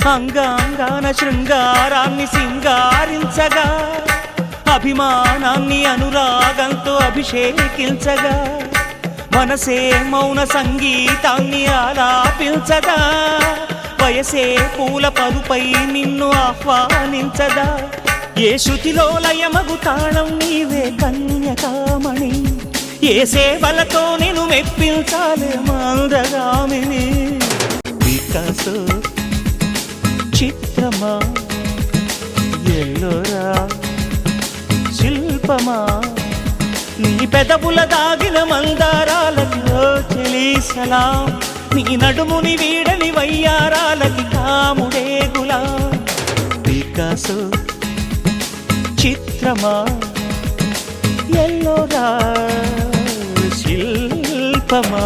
అంగాంగాన శృంగారాన్ని సింగారించగా అభిమానాన్ని అనురాగంతో అభిషేకించగా మనసే మౌన సంగీతాన్ని ఆలాపించదా వయసే పూల పరుపై నిన్ను ఆహ్వానించదా ఏ శృతిలో లయమగు తాళం నీవే కన్యకామణి ఏ సేవలతో నేను మెప్పించాలే మందగామిని వికాసో చిత్రమా ఎల్లోరా శిల్పమా నీ పెదవుల దాగిన మందారాలకి ఓ చెలి సలాం నీ నడుముని వీడని వయ్యారాలకి కాముడే గులాం వికాసో చిత్రమా ఎల్లోరా శిల్పమా